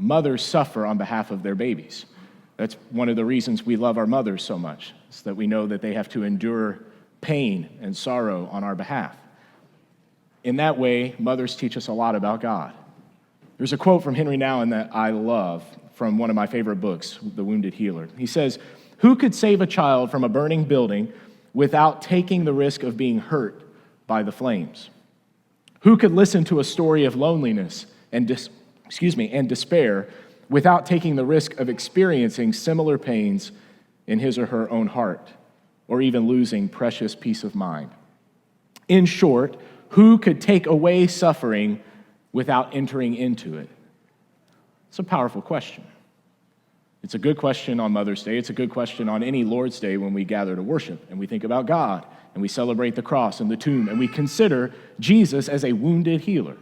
mothers suffer on behalf of their babies. That's one of the reasons we love our mothers so much, is that we know that they have to endure pain and sorrow on our behalf. In that way, mothers teach us a lot about God. There's a quote from Henry Nouwen that I love from one of my favorite books, The Wounded Healer. He says, "Who could save a child from a burning building without taking the risk of being hurt by the flames? Who could listen to a story of loneliness and despair without taking the risk of experiencing similar pains in his or her own heart, or even losing precious peace of mind? In short, who could take away suffering without entering into it?" It's a powerful question. It's a good question on Mother's Day. It's a good question on any Lord's Day when we gather to worship and we think about God and we celebrate the cross and the tomb and we consider Jesus as a wounded healer.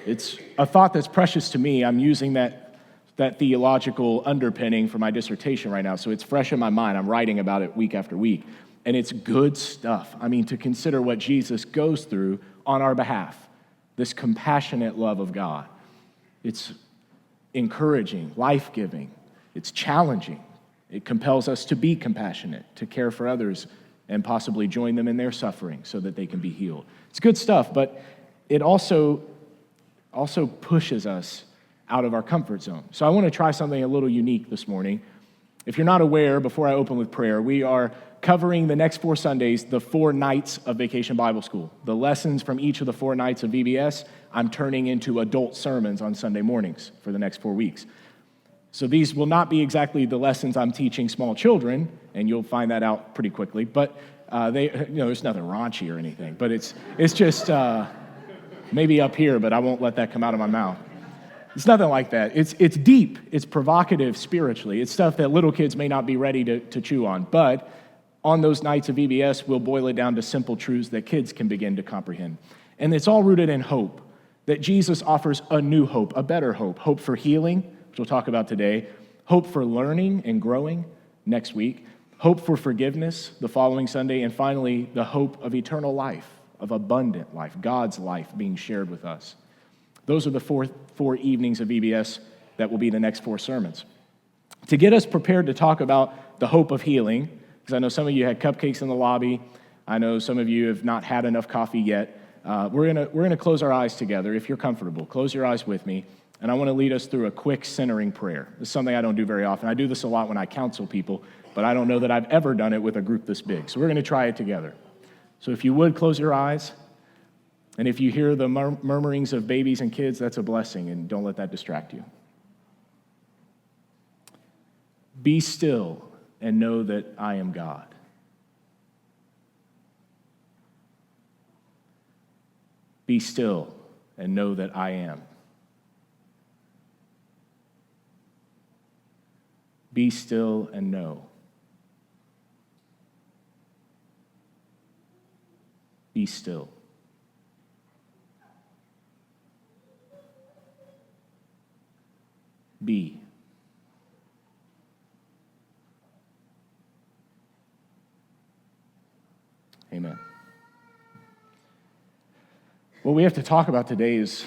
It's a thought that's precious to me. I'm using that theological underpinning for my dissertation right now, so it's fresh in my mind. I'm writing about it week after week, and it's good stuff. I mean, to consider what Jesus goes through on our behalf, this compassionate love of God. It's encouraging, life-giving. It's challenging. It compels us to be compassionate, to care for others, and possibly join them in their suffering so that they can be healed. It's good stuff, but it also pushes us out of our comfort zone. So I want to try something a little unique this morning. If you're not aware, before I open with prayer, we are covering the next 4 Sundays, the 4 nights of Vacation Bible School. The lessons from each of the 4 nights of VBS, I'm turning into adult sermons on Sunday mornings for the next 4 weeks. So these will not be exactly the lessons I'm teaching small children, and you'll find that out pretty quickly, but there's nothing raunchy or anything, but it's just maybe up here, but I won't let that come out of my mouth. It's nothing like that. It's deep. It's provocative spiritually. It's stuff that little kids may not be ready to chew on. But on those nights of VBS, we'll boil it down to simple truths that kids can begin to comprehend. And it's all rooted in hope, that Jesus offers a new hope, a better hope. Hope for healing, which we'll talk about today. Hope for learning and growing next week. Hope for forgiveness the following Sunday. And finally, the hope of eternal life, of abundant life, God's life being shared with us. Those are the four evenings of VBS that will be the next 4 sermons. To get us prepared to talk about the hope of healing, because I know some of you had cupcakes in the lobby, I know some of you have not had enough coffee yet, we're gonna close our eyes together, if you're comfortable. Close your eyes with me, and I want to lead us through a quick centering prayer. This is something I don't do very often. I do this a lot when I counsel people, but I don't know that I've ever done it with a group this big. So we're going to try it together. So if you would, close your eyes. And if you hear the murmurings of babies and kids, that's a blessing, and don't let that distract you. Be still and know that I am God. Be still and know that I am. Be still and know. Be still. Be. Amen. What we have to talk about today is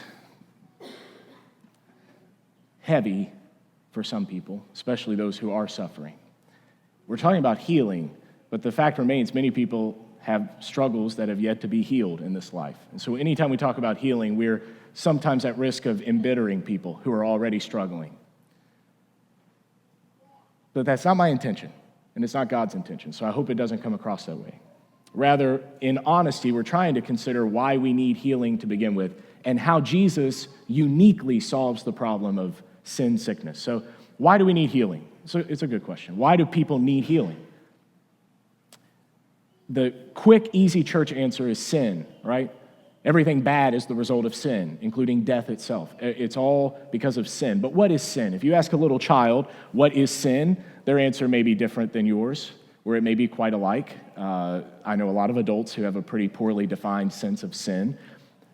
heavy for some people, especially those who are suffering. We're talking about healing, but the fact remains many people have struggles that have yet to be healed in this life. And so anytime we talk about healing, we're sometimes at risk of embittering people who are already struggling. But that's not my intention, and it's not God's intention, so I hope it doesn't come across that way. Rather, in honesty, we're trying to consider why we need healing to begin with and how Jesus uniquely solves the problem of sin sickness. So why do we need healing? So it's a good question. Why do people need healing? The quick, easy church answer is sin, right? Everything bad is the result of sin, including death itself. It's all because of sin. But what is sin? If you ask a little child, what is sin? Their answer may be different than yours, or it may be quite alike. I know a lot of adults who have a pretty poorly defined sense of sin.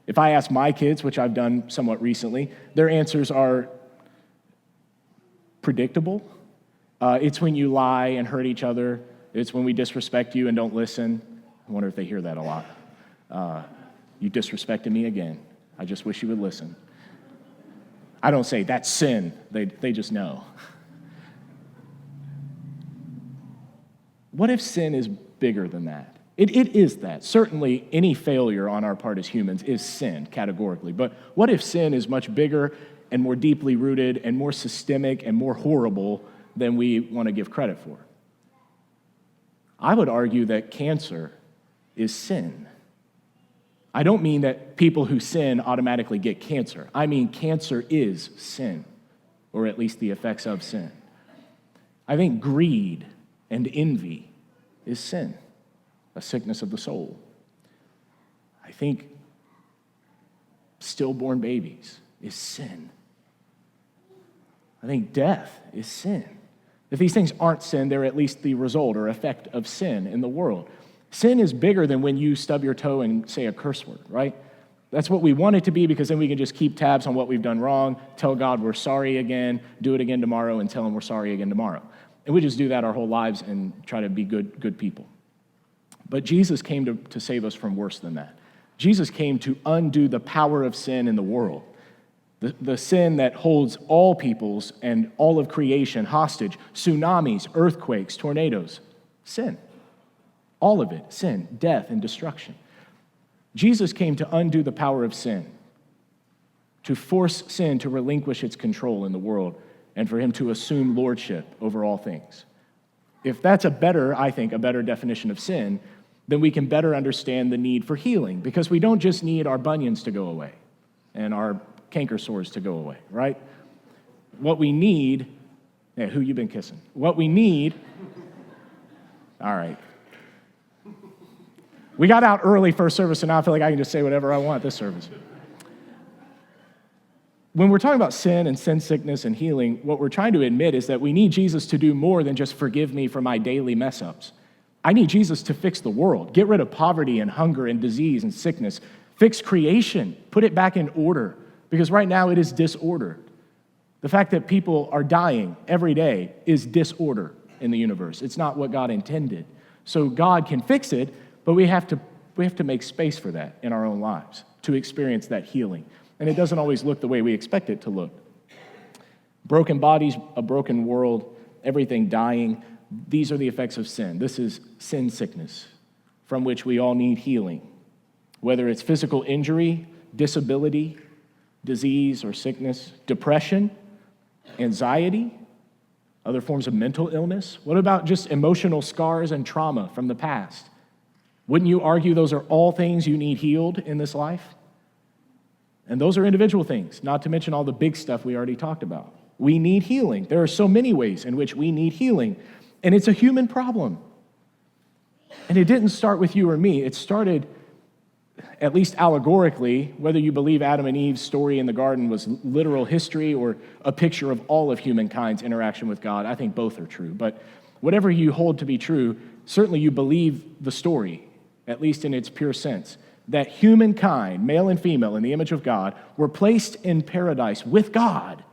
If I ask my kids, which I've done somewhat recently, their answers are predictable. It's when you lie and hurt each other. It's when we disrespect you and don't listen. I wonder if they hear that a lot. You disrespected me again. I just wish you would listen. I don't say, that's sin. They just know. What if sin is bigger than that? It is that. Certainly, any failure on our part as humans is sin, categorically. But what if sin is much bigger and more deeply rooted and more systemic and more horrible than we want to give credit for? I would argue that cancer is sin. I don't mean that people who sin automatically get cancer. I mean cancer is sin, or at least the effects of sin. I think greed and envy is sin, a sickness of the soul. I think stillborn babies is sin. I think death is sin. If these things aren't sin, they're at least the result or effect of sin in the world. Sin is bigger than when you stub your toe and say a curse word, right? That's what we want it to be, because then we can just keep tabs on what we've done wrong, tell God we're sorry again, do it again tomorrow, and tell him we're sorry again tomorrow. And we just do that our whole lives and try to be good people. But Jesus came to save us from worse than that. Jesus came to undo the power of sin in the world. The sin that holds all peoples and all of creation hostage, tsunamis, earthquakes, tornadoes, sin. All of it, sin, death, and destruction. Jesus came to undo the power of sin, to force sin to relinquish its control in the world, and for him to assume lordship over all things. If that's a better definition of sin, then we can better understand the need for healing, because we don't just need our bunions to go away and our canker sores to go away, right? What we need, who you been kissing? What we need, all right. We got out early first service, and now I feel like I can just say whatever I want this service. When we're talking about sin and sin sickness and healing, what we're trying to admit is that we need Jesus to do more than just forgive me for my daily mess-ups. I need Jesus to fix the world, get rid of poverty and hunger and disease and sickness, fix creation, put it back in order, because right now it is disordered. The fact that people are dying every day is disorder in the universe. It's not what God intended. So God can fix it, but we have to make space for that in our own lives to experience that healing. And it doesn't always look the way we expect it to look. Broken bodies, a broken world, everything dying, these are the effects of sin. This is sin sickness, from which we all need healing. Whether it's physical injury, disability, disease or sickness, depression, anxiety, other forms of mental illness. What about just emotional scars and trauma from the past? Wouldn't you argue those are all things you need healed in this life? And those are individual things, not to mention all the big stuff we already talked about. We need healing. There are so many ways in which we need healing, and it's a human problem. And it didn't start with you or me. It started, at least allegorically, whether you believe Adam and Eve's story in the garden was literal history or a picture of all of humankind's interaction with God. I think both are true. But whatever you hold to be true, certainly you believe the story, at least in its pure sense, that humankind, male and female, in the image of God, were placed in paradise with God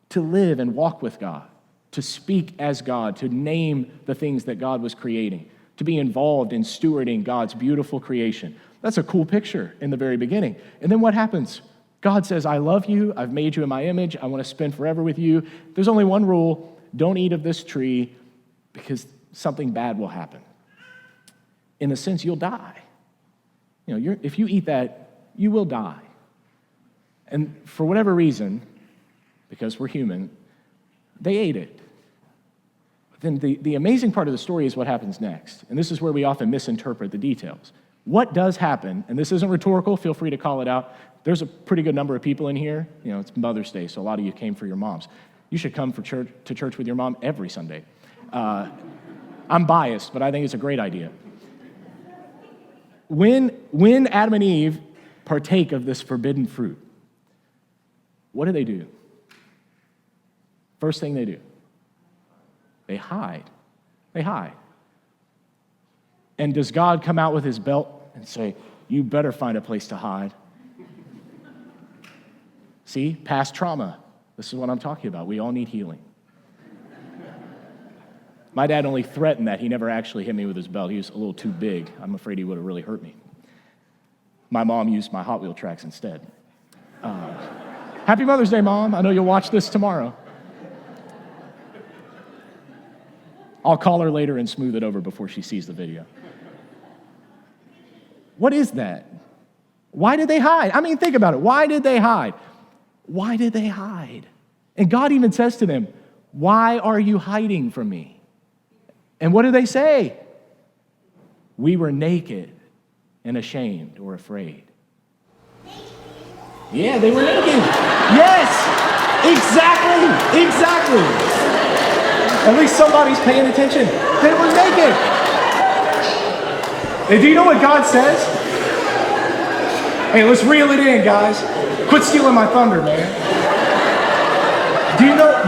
to live and walk with God, to speak as God, to name the things that God was creating, to be involved in stewarding God's beautiful creation. That's a cool picture in the very beginning. And then what happens? God says, I love you, I've made you in my image, I want to spend forever with you. There's only one rule: don't eat of this tree, because something bad will happen. In a sense, you'll die. If you eat that, you will die. And for whatever reason, because we're human, they ate it. But then the amazing part of the story is what happens next. And this is where we often misinterpret the details. What does happen, and this isn't rhetorical, feel free to call it out. There's a pretty good number of people in here. It's Mother's Day, so a lot of you came for your moms. You should come to church with your mom every Sunday. I'm biased, but I think it's a great idea. When Adam and Eve partake of this forbidden fruit, what do? First thing they do, they hide. They hide. And does God come out with his belt and say, you better find a place to hide? See, past trauma. This is what I'm talking about. We all need healing. My dad only threatened that. He never actually hit me with his belt. He was a little too big. I'm afraid he would have really hurt me. My mom used my Hot Wheel tracks instead. Happy Mother's Day, Mom. I know you'll watch this tomorrow. I'll call her later and smooth it over before she sees the video. What is that? Why did they hide? I mean, think about it. Why did they hide? Why did they hide? And God even says to them, why are you hiding from me? And what do they say? We were naked and ashamed or afraid. Yeah, they were naked. Yes, exactly. At least somebody's paying attention. They were naked. And do you know what God says? Hey, let's reel it in, guys. Quit stealing my thunder, man. Do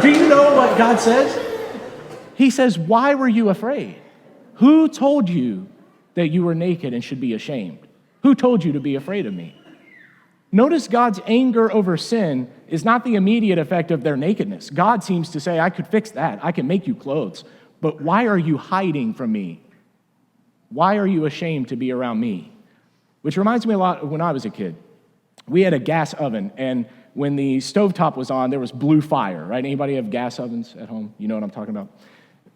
you know what God says? He says, why were you afraid? Who told you that you were naked and should be ashamed? Who told you to be afraid of me? Notice God's anger over sin is not the immediate effect of their nakedness. God seems to say, I could fix that. I can make you clothes. But why are you hiding from me? Why are you ashamed to be around me? Which reminds me a lot of when I was a kid. We had a gas oven, and when the stovetop was on, there was blue fire, right? Anybody have gas ovens at home? You know what I'm talking about?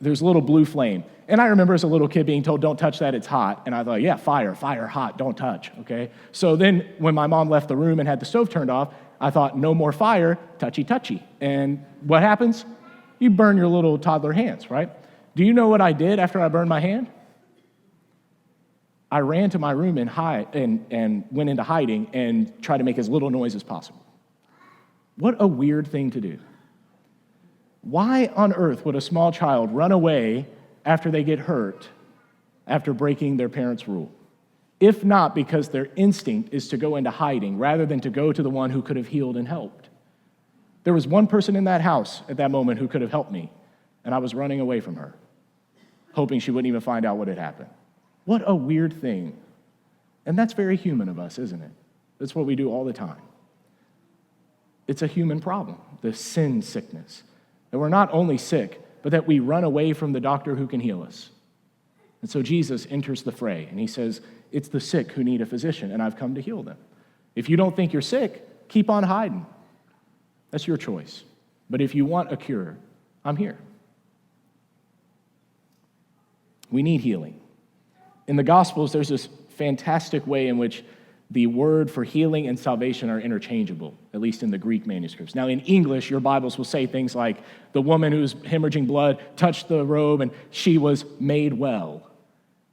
There's a little blue flame. And I remember as a little kid being told, don't touch that, it's hot. And I thought, yeah, fire, hot, don't touch, okay? So then when my mom left the room and had the stove turned off, I thought, no more fire, touchy. And what happens? You burn your little toddler hands, right? Do you know what I did after I burned my hand? I ran to my room and went into hiding and tried to make as little noise as possible. What a weird thing to do. Why on earth would a small child run away after they get hurt after breaking their parents' rule? If not because their instinct is to go into hiding rather than to go to the one who could have healed and helped. There was one person in that house at that moment who could have helped me, and I was running away from her, hoping she wouldn't even find out what had happened. What a weird thing. And that's very human of us, isn't it? That's what we do all the time. It's a human problem, the sin sickness. That we're not only sick, but that we run away from the doctor who can heal us. And so Jesus enters the fray, and he says, it's the sick who need a physician, and I've come to heal them. If you don't think you're sick, keep on hiding. That's your choice. But if you want a cure, I'm here. We need healing. In the Gospels, there's this fantastic way in which the word for healing and salvation are interchangeable, at least in the Greek manuscripts. Now, in English, your Bibles will say things like, the woman who's hemorrhaging blood touched the robe and she was made well.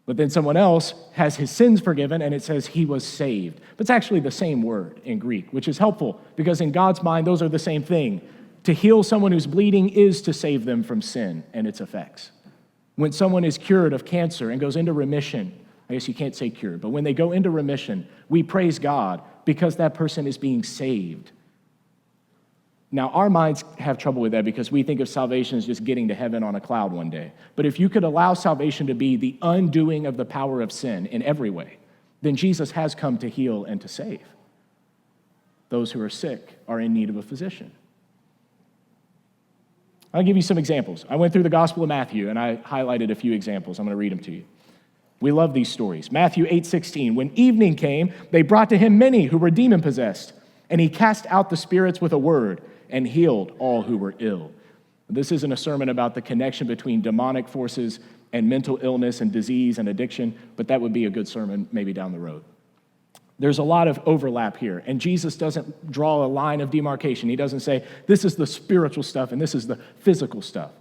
But then someone else has his sins forgiven and it says he was saved. But it's actually the same word in Greek, which is helpful because in God's mind, those are the same thing. To heal someone who's bleeding is to save them from sin and its effects. When someone is cured of cancer and goes into remission, I guess you can't say cured, but when they go into remission, we praise God because that person is being saved. Now, our minds have trouble with that because we think of salvation as just getting to heaven on a cloud one day. But if you could allow salvation to be the undoing of the power of sin in every way, then Jesus has come to heal and to save. Those who are sick are in need of a physician. I'll give you some examples. I went through the Gospel of Matthew, and I highlighted a few examples. I'm going to read them to you. We love these stories. Matthew 8:16, when evening came, they brought to him many who were demon-possessed, and he cast out the spirits with a word and healed all who were ill. This isn't a sermon about the connection between demonic forces and mental illness and disease and addiction, but that would be a good sermon maybe down the road. There's a lot of overlap here, and Jesus doesn't draw a line of demarcation. He doesn't say, this is the spiritual stuff and this is the physical stuff.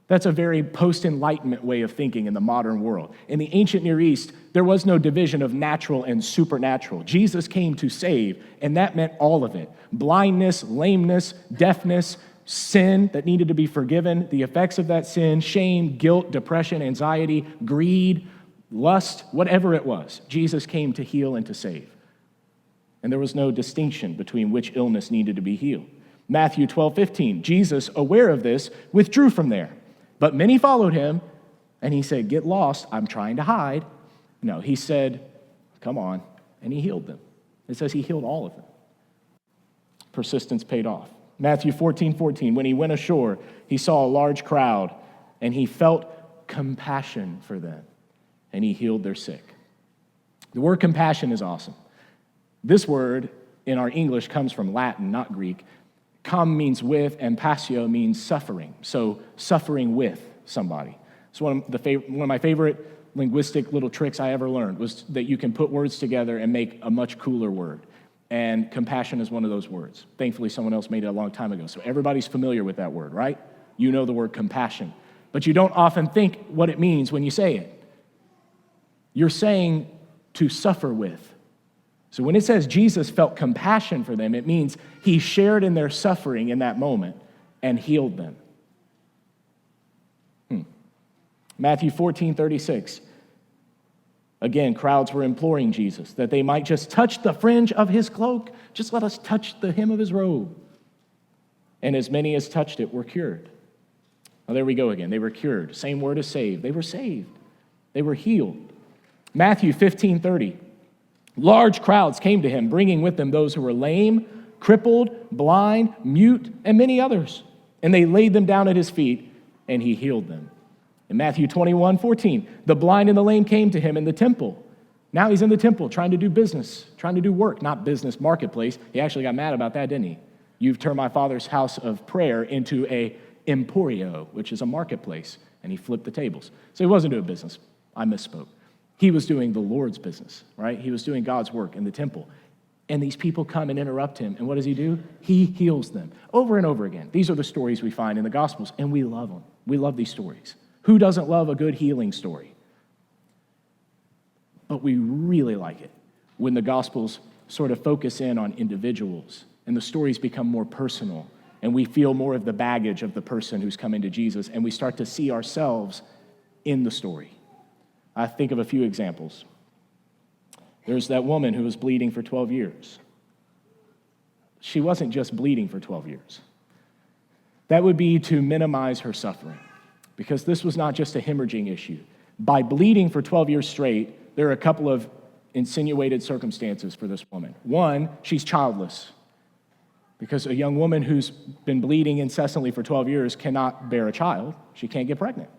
That's a very post-Enlightenment way of thinking in the modern world. In the ancient Near East, there was no division of natural and supernatural. Jesus came to save, and that meant all of it. Blindness, lameness, deafness, sin that needed to be forgiven, the effects of that sin, shame, guilt, depression, anxiety, greed, lust, whatever it was. Jesus came to heal and to save. And there was no distinction between which illness needed to be healed. Matthew 12:15, Jesus, aware of this, withdrew from there. But many followed him, and he said, get lost, I'm trying to hide. No, he said, come on, and he healed them. It says he healed all of them. Persistence paid off. Matthew 14:14, when he went ashore, he saw a large crowd, and he felt compassion for them, and he healed their sick. The word compassion is awesome. This word in our English comes from Latin, not Greek, Com means with, and passio means suffering. So suffering with somebody. It's one of my favorite linguistic little tricks I ever learned was that you can put words together and make a much cooler word. And compassion is one of those words. Thankfully, someone else made it a long time ago. So everybody's familiar with that word, right? You know the word compassion. But you don't often think what it means when you say it. You're saying to suffer with. So when it says Jesus felt compassion for them, it means he shared in their suffering in that moment and healed them. Matthew 14:36. Again, crowds were imploring Jesus that they might just touch the fringe of his cloak. Just let us touch the hem of his robe. And as many as touched it were cured. Now there we go again. They were cured. Same word as saved. They were saved. They were healed. Matthew 15:30. Large crowds came to him, bringing with them those who were lame, crippled, blind, mute, and many others. And they laid them down at his feet, and he healed them. In Matthew 21:14, the blind and the lame came to him in the temple. Now he's in the temple trying to do business, trying to do work, not business marketplace. He actually got mad about that, didn't he? You've turned my Father's house of prayer into a emporio, which is a marketplace. And he flipped the tables. So he wasn't doing business. I misspoke. He was doing the Lord's business, right? He was doing God's work in the temple. And these people come and interrupt him. And what does he do? He heals them over and over again. These are the stories we find in the Gospels, and we love them. We love these stories. Who doesn't love a good healing story? But we really like it when the Gospels sort of focus in on individuals and the stories become more personal and we feel more of the baggage of the person who's coming to Jesus and we start to see ourselves in the story. I think of a few examples. There's that woman who was bleeding for 12 years. She wasn't just bleeding for 12 years. That would be to minimize her suffering, because this was not just a hemorrhaging issue. By bleeding for 12 years straight, there are a couple of insinuated circumstances for this woman. One, she's childless, because a young woman who's been bleeding incessantly for 12 years cannot bear a child. She can't get pregnant.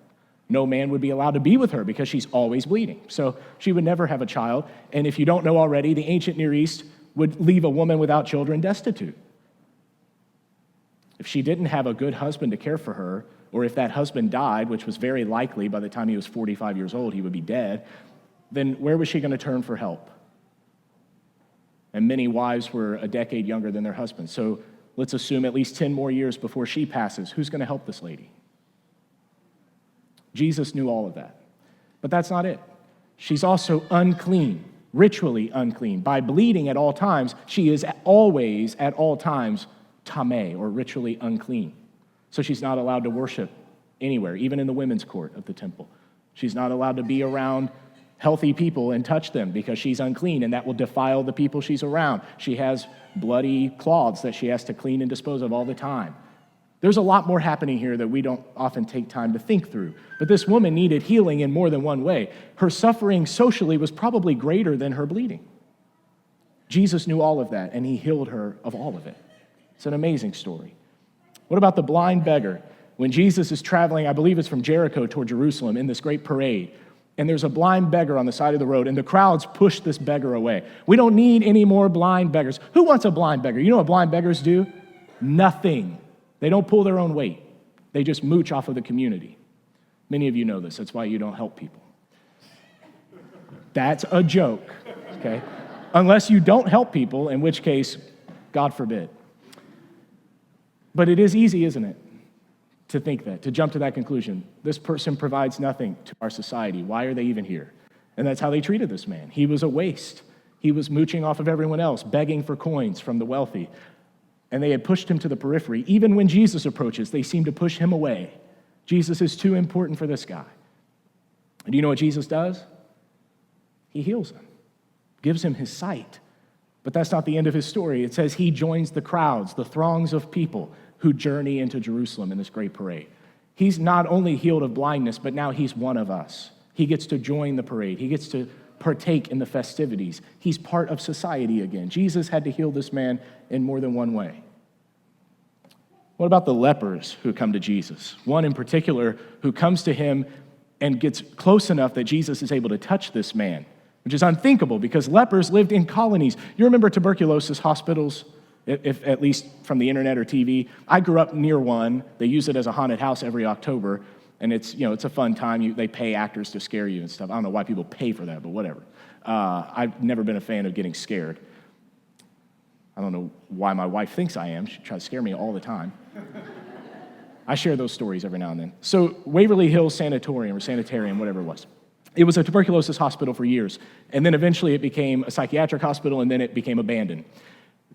No man would be allowed to be with her because she's always bleeding. So she would never have a child. And if you don't know already, the ancient Near East would leave a woman without children destitute. If she didn't have a good husband to care for her, or if that husband died, which was very likely by the time he was 45 years old, he would be dead, then where was she going to turn for help? And many wives were a decade younger than their husbands. So let's assume at least 10 more years before she passes. Who's going to help this lady? Jesus knew all of that. But that's not it. She's also unclean, ritually unclean. By bleeding at all times, she is always, at all times, tameh, or ritually unclean. So she's not allowed to worship anywhere, even in the women's court of the temple. She's not allowed to be around healthy people and touch them because she's unclean, and that will defile the people she's around. She has bloody cloths that she has to clean and dispose of all the time. There's a lot more happening here that we don't often take time to think through. But this woman needed healing in more than one way. Her suffering socially was probably greater than her bleeding. Jesus knew all of that, and he healed her of all of it. It's an amazing story. What about the blind beggar? When Jesus is traveling, I believe it's from Jericho toward Jerusalem, in this great parade, and there's a blind beggar on the side of the road, and the crowds push this beggar away. We don't need any more blind beggars. Who wants a blind beggar? You know what blind beggars do? Nothing. They don't pull their own weight. They just mooch off of the community. Many of you know this. That's why you don't help people. That's a joke, okay? Unless you don't help people, in which case, God forbid. But it is easy, isn't it, to think that, to jump to that conclusion. This person provides nothing to our society. Why are they even here? And that's how they treated this man. He was a waste. He was mooching off of everyone else, begging for coins from the wealthy. And they had pushed him to the periphery. Even when Jesus approaches, they seem to push him away. Jesus is too important for this guy. And do you know what Jesus does? He heals him, gives him his sight. But that's not the end of his story. It says he joins the crowds, the throngs of people who journey into Jerusalem in this great parade. He's not only healed of blindness, but now he's one of us. He gets to join the parade. He gets to partake in the festivities. He's part of society again. Jesus had to heal this man in more than one way. What about the lepers who come to Jesus? One in particular who comes to him and gets close enough that Jesus is able to touch this man, which is unthinkable because lepers lived in colonies. You remember tuberculosis hospitals? if at least from the internet or TV. I grew up near one. They use it as a haunted house every October, and it's a fun time. They pay actors to scare you and stuff. I don't know why people pay for that, but whatever. I've never been a fan of getting scared. I don't know why my wife thinks I am. She tries to scare me all the time. I share those stories every now and then. So Waverly Hills Sanatorium, or Sanitarium, whatever it was. It was a tuberculosis hospital for years, and then eventually it became a psychiatric hospital, and then it became abandoned.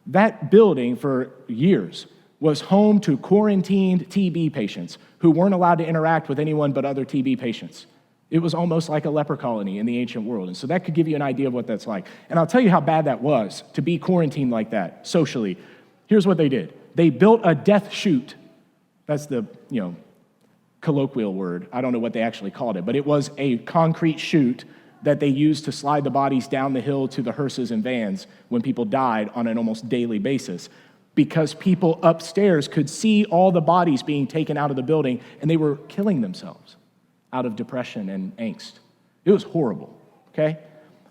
That building for years was home to quarantined TB patients who weren't allowed to interact with anyone but other TB patients. It was almost like a leper colony in the ancient world, and so that could give you an idea of what that's like. And I'll tell you how bad that was, to be quarantined like that, socially. Here's what they did. They built a death chute. That's the, colloquial word. I don't know what they actually called it, but it was a concrete chute that they used to slide the bodies down the hill to the hearses and vans when people died on an almost daily basis, because people upstairs could see all the bodies being taken out of the building, and they were killing themselves out of depression and angst. It was horrible, okay?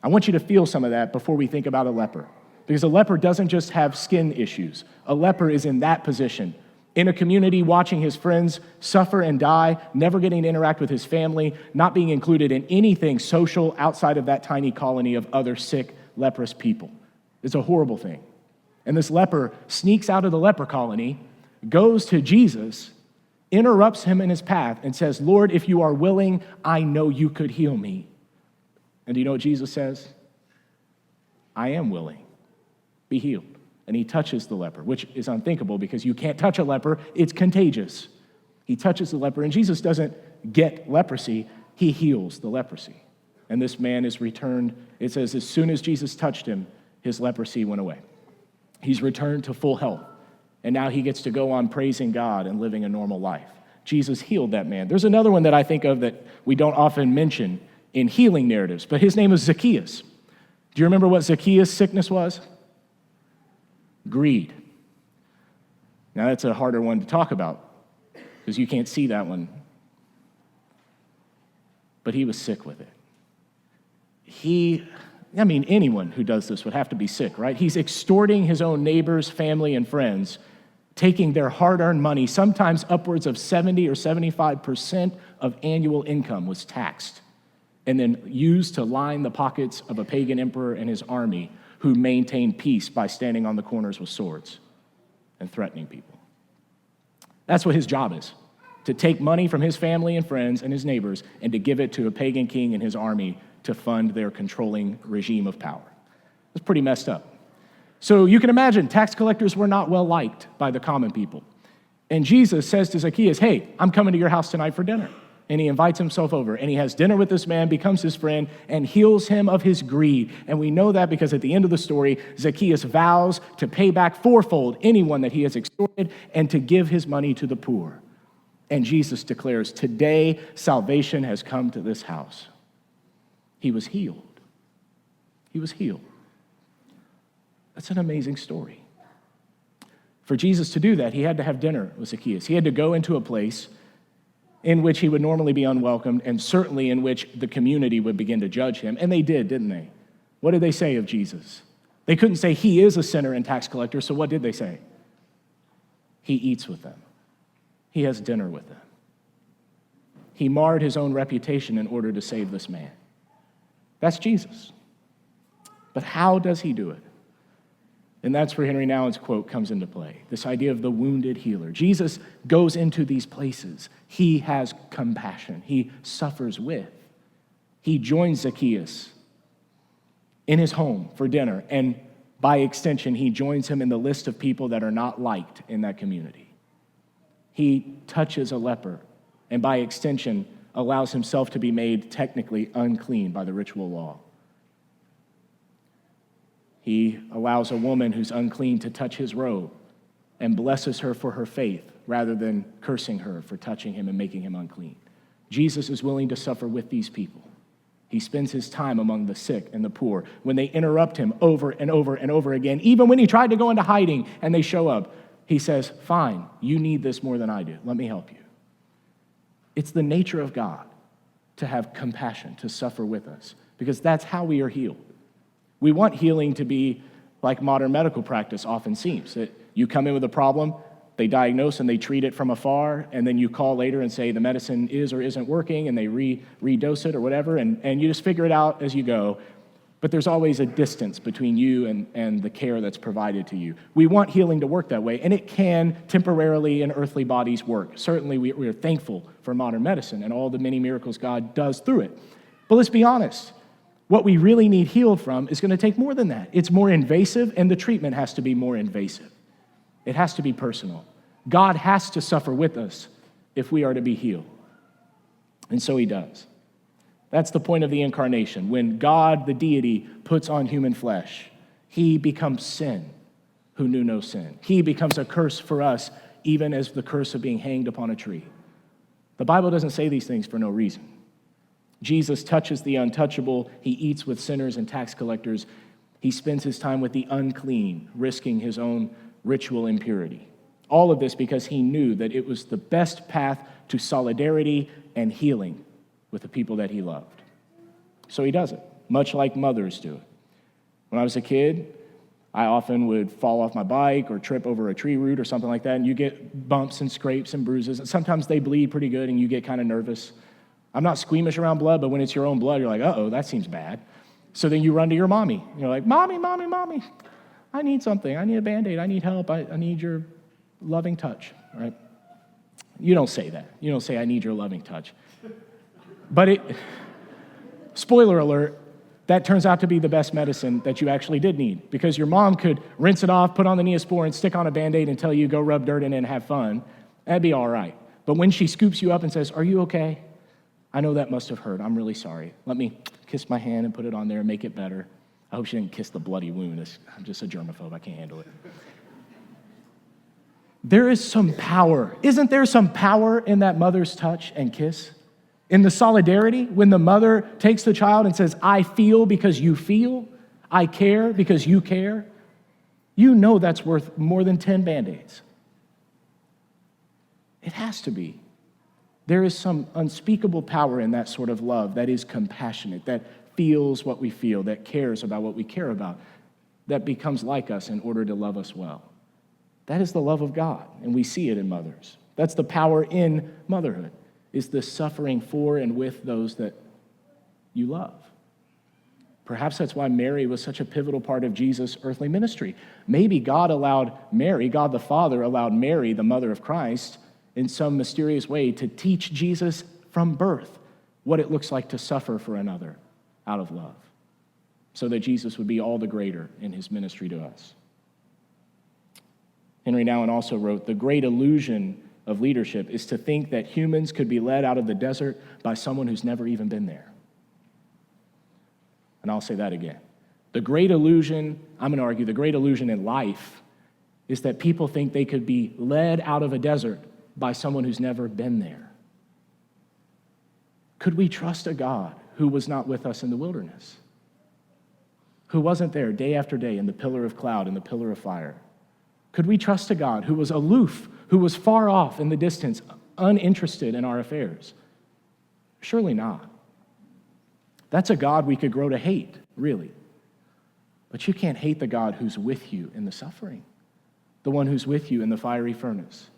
I want you to feel some of that before we think about a leper, because a leper doesn't just have skin issues. A leper is in that position, in a community watching his friends suffer and die, never getting to interact with his family, not being included in anything social outside of that tiny colony of other sick, leprous people. It's a horrible thing. And this leper sneaks out of the leper colony, goes to Jesus, interrupts him in his path, and says, "Lord, if you are willing, I know you could heal me." And do you know what Jesus says? "I am willing. Be healed." And he touches the leper, which is unthinkable because you can't touch a leper. It's contagious. He touches the leper, and Jesus doesn't get leprosy. He heals the leprosy. And this man is returned. It says as soon as Jesus touched him, his leprosy went away. He's returned to full health. And now he gets to go on praising God and living a normal life. Jesus healed that man. There's another one that I think of that we don't often mention in healing narratives, but his name is Zacchaeus. Do you remember what Zacchaeus' sickness was? Greed. Now that's a harder one to talk about because you can't see that one. But he was sick with it. Anyone who does this would have to be sick, right? He's extorting his own neighbors, family, and friends, taking their hard-earned money, sometimes upwards of 70 or 75% of annual income was taxed, and then used to line the pockets of a pagan emperor and his army who maintained peace by standing on the corners with swords and threatening people. That's what his job is, to take money from his family and friends and his neighbors and to give it to a pagan king and his army to fund their controlling regime of power. It's pretty messed up. So you can imagine tax collectors were not well liked by the common people. And Jesus says to Zacchaeus, "Hey, I'm coming to your house tonight for dinner." And he invites himself over, and he has dinner with this man, becomes his friend, and heals him of his greed. And we know that because at the end of the story, Zacchaeus vows to pay back fourfold anyone that he has extorted and to give his money to the poor. And Jesus declares, "Today salvation has come to this house." He was healed. He was healed. That's an amazing story. For Jesus to do that, he had to have dinner with Zacchaeus. He had to go into a place in which he would normally be unwelcomed, and certainly in which the community would begin to judge him. And they did, didn't they? What did they say of Jesus? They couldn't say he is a sinner and tax collector, so what did they say? He eats with them. He has dinner with them. He marred his own reputation in order to save this man. That's Jesus. But how does he do it? And that's where Henry Nouwen's quote comes into play, this idea of the wounded healer. Jesus goes into these places. He has compassion. He suffers with. He joins Zacchaeus in his home for dinner, and by extension, he joins him in the list of people that are not liked in that community. He touches a leper, and by extension, allows himself to be made technically unclean by the ritual law. He allows a woman who's unclean to touch his robe and blesses her for her faith rather than cursing her for touching him and making him unclean. Jesus is willing to suffer with these people. He spends his time among the sick and the poor. When they interrupt him over and over and over again, even when he tried to go into hiding and they show up, he says, "Fine, you need this more than I do. Let me help you." It's the nature of God to have compassion, to suffer with us, because that's how we are healed. We want healing to be like modern medical practice often seems. That you come in with a problem, they diagnose and they treat it from afar, and then you call later and say the medicine is or isn't working, and they redose it or whatever, and you just figure it out as you go. But there's always a distance between you and the care that's provided to you. We want healing to work that way, and it can temporarily in earthly bodies work. Certainly, we are thankful for modern medicine and all the many miracles God does through it. But let's be honest. What we really need healed from is going to take more than that. It's more invasive, and the treatment has to be more invasive. It has to be personal. God has to suffer with us if we are to be healed. And so he does. That's the point of the incarnation. When God, the deity, puts on human flesh, he becomes sin who knew no sin. He becomes a curse for us, even as the curse of being hanged upon a tree. The Bible doesn't say these things for no reason. Jesus touches the untouchable. He eats with sinners and tax collectors. He spends his time with the unclean, risking his own ritual impurity. All of this because he knew that it was the best path to solidarity and healing with the people that he loved. So he does it, much like mothers do it. When I was a kid, I often would fall off my bike or trip over a tree root or something like that, and you get bumps and scrapes and bruises, and sometimes they bleed pretty good, and you get kind of nervous. I'm not squeamish around blood, but when it's your own blood, you're like, uh-oh, that seems bad. So then you run to your mommy. You're like, Mommy, I need something. I need a Band-Aid. I need help. I need your loving touch, right? You don't say that. You don't say, I need your loving touch. But spoiler alert, that turns out to be the best medicine that you actually did need, because your mom could rinse it off, put on the Neosporin, stick on a Band-Aid, and tell you, go rub dirt in it and have fun. That'd be all right. But when she scoops you up and says, are you okay? I know that must have hurt. I'm really sorry. Let me kiss my hand and put it on there and make it better. I hope she didn't kiss the bloody wound. I'm just a germaphobe. I can't handle it. There is some power. Isn't there some power in that mother's touch and kiss? In the solidarity, when the mother takes the child and says, I feel because you feel, I care because you care, you know that's worth more than 10 Band-Aids. It has to be. There is some unspeakable power in that sort of love that is compassionate, that feels what we feel, that cares about what we care about, that becomes like us in order to love us well. That is the love of God, and we see it in mothers. That's the power in motherhood, is the suffering for and with those that you love. Perhaps that's why Mary was such a pivotal part of Jesus' earthly ministry. Maybe God allowed Mary, God the Father allowed Mary, the mother of Christ, in some mysterious way to teach Jesus from birth what it looks like to suffer for another out of love, so that Jesus would be all the greater in his ministry to us. Henry Nouwen also wrote, the great illusion of leadership is to think that humans could be led out of the desert by someone who's never even been there. And I'll say that again. The great illusion, I'm going to argue, the great illusion in life is that people think they could be led out of a desert by someone who's never been there. Could we trust a God who was not with us in the wilderness? Who wasn't there day after day in the pillar of cloud and the pillar of fire? Could we trust a God who was aloof, who was far off in the distance, uninterested in our affairs? Surely not. That's a God we could grow to hate, really. But you can't hate the God who's with you in the suffering, the one who's with you in the fiery furnace,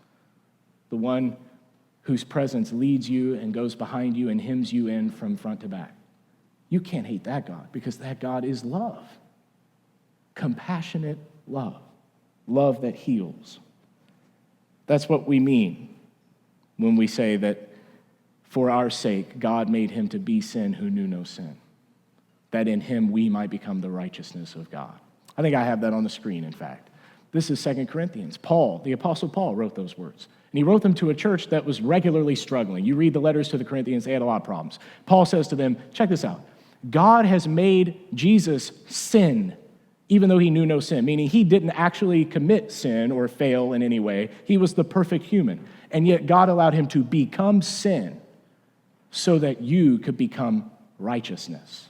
the one whose presence leads you and goes behind you and hems you in from front to back. You can't hate that God, because that God is love, compassionate love. Love that heals. That's what we mean when we say that for our sake, God made him to be sin who knew no sin, that in him we might become the righteousness of God. I think I have that on the screen, in fact. This is 2 Corinthians. Paul, the Apostle Paul, wrote those words. And he wrote them to a church that was regularly struggling. You read the letters to the Corinthians, they had a lot of problems. Paul says to them, check this out. God has made Jesus sin, even though he knew no sin, meaning he didn't actually commit sin or fail in any way. He was the perfect human. And yet God allowed him to become sin so that you could become righteousness.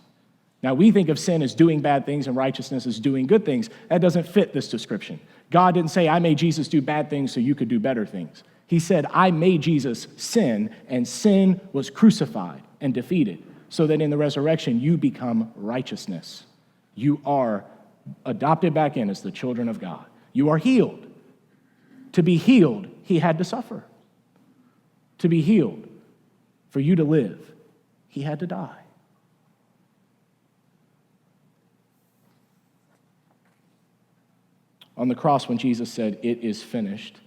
Now, we think of sin as doing bad things and righteousness as doing good things. That doesn't fit this description. God didn't say, I made Jesus do bad things so you could do better things. He said, I made Jesus sin, and sin was crucified and defeated, so that in the resurrection you become righteousness. You are adopted back in as the children of God. You are healed. To be healed, he had to suffer. To be healed, for you to live, he had to die. On the cross, when Jesus said, "It is finished,"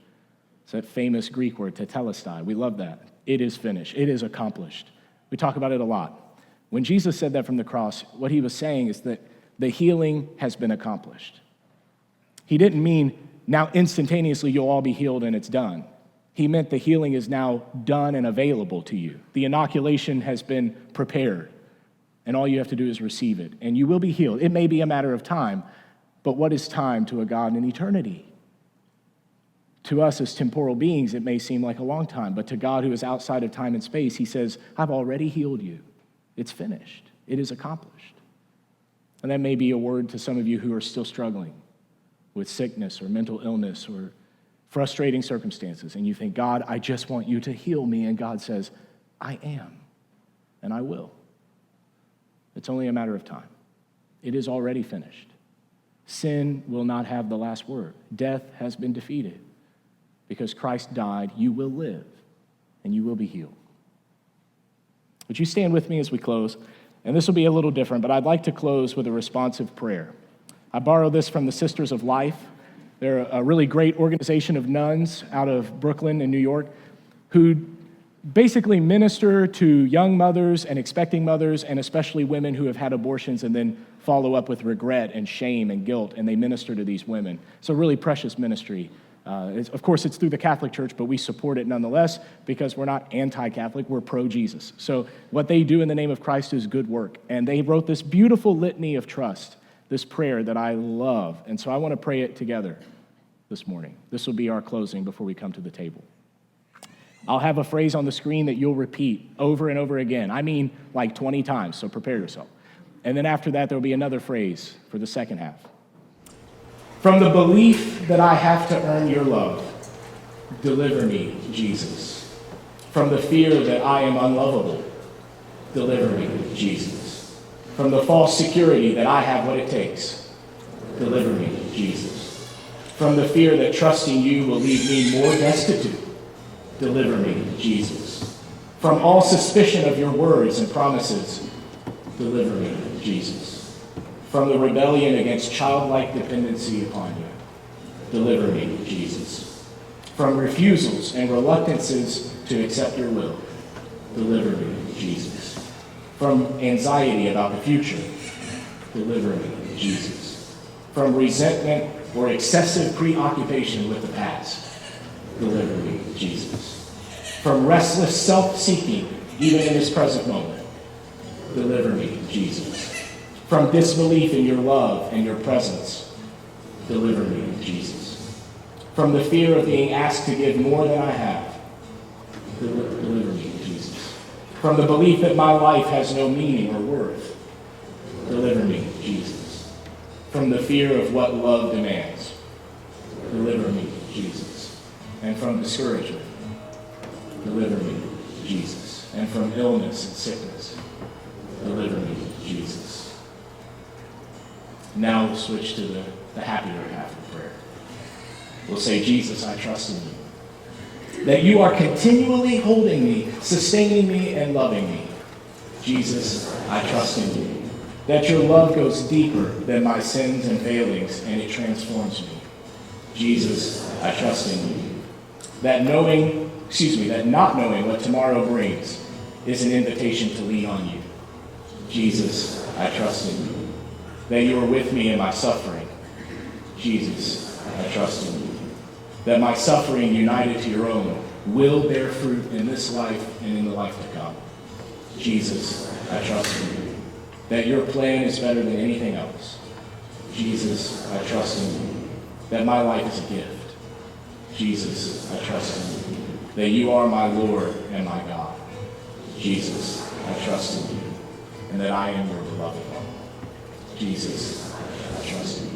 it's that famous Greek word, tetelestai. We love that. It is finished. It is accomplished. We talk about it a lot. When Jesus said that from the cross, what he was saying is that the healing has been accomplished. He didn't mean now instantaneously you'll all be healed and it's done. He meant the healing is now done and available to you. The inoculation has been prepared, and all you have to do is receive it, and you will be healed. It may be a matter of time, but what is time to a God in eternity? To us as temporal beings, it may seem like a long time, but to God who is outside of time and space, he says, I've already healed you. It's finished. It is accomplished. And that may be a word to some of you who are still struggling with sickness or mental illness or frustrating circumstances, and you think, God, I just want you to heal me, and God says, I am, and I will. It's only a matter of time. It is already finished. Sin will not have the last word. Death has been defeated. Because Christ died, you will live, and you will be healed. Would you stand with me as we close? And this will be a little different, but I'd like to close with a responsive prayer. I borrow this from the Sisters of Life. They're a really great organization of nuns out of Brooklyn in New York who basically minister to young mothers and expecting mothers, and especially women who have had abortions and then follow up with regret and shame and guilt, and they minister to these women. It's a really precious ministry. Of course, it's through the Catholic Church, but we support it nonetheless because we're not anti-Catholic, we're pro-Jesus. So what they do in the name of Christ is good work. And they wrote this beautiful litany of trust, this prayer that I love. And so I want to pray it together this morning. This will be our closing before we come to the table. I'll have a phrase on the screen that you'll repeat over and over again. I mean like 20 times, so prepare yourself. And then after that, there'll be another phrase for the second half. From the belief that I have to earn your love, deliver me, Jesus. From the fear that I am unlovable, deliver me, Jesus. From the false security that I have what it takes, deliver me, Jesus. From the fear that trusting you will leave me more destitute, deliver me, Jesus. From all suspicion of your words and promises, deliver me, Jesus. From the rebellion against childlike dependency upon you, deliver me, Jesus. From refusals and reluctances to accept your will, deliver me, Jesus. From anxiety about the future, deliver me, Jesus. From resentment or excessive preoccupation with the past, deliver me, Jesus. From restless self-seeking, even in this present moment, deliver me, Jesus. From disbelief in your love and your presence, deliver me, Jesus. From the fear of being asked to give more than I have, deliver me, Jesus. From the belief that my life has no meaning or worth, deliver me, Jesus. From the fear of what love demands, deliver me, Jesus. And from discouragement, deliver me, Jesus. And from illness and sickness, deliver me, Jesus. Now we'll switch to the happier half of prayer. We'll say, Jesus, I trust in you. That you are continually holding me, sustaining me, and loving me. Jesus, I trust in you. That your love goes deeper than my sins and failings, and it transforms me. Jesus, I trust in you. That not knowing what tomorrow brings is an invitation to lean on you. Jesus, I trust in you. That you are with me in my suffering. Jesus, I trust in you. That my suffering united to your own will bear fruit in this life and in the life to come. Jesus, I trust in you. That your plan is better than anything else. Jesus, I trust in you. That my life is a gift. Jesus, I trust in you. That you are my Lord and my God. Jesus, I trust in you. And that I am your beloved one. Jesus, I trust in you.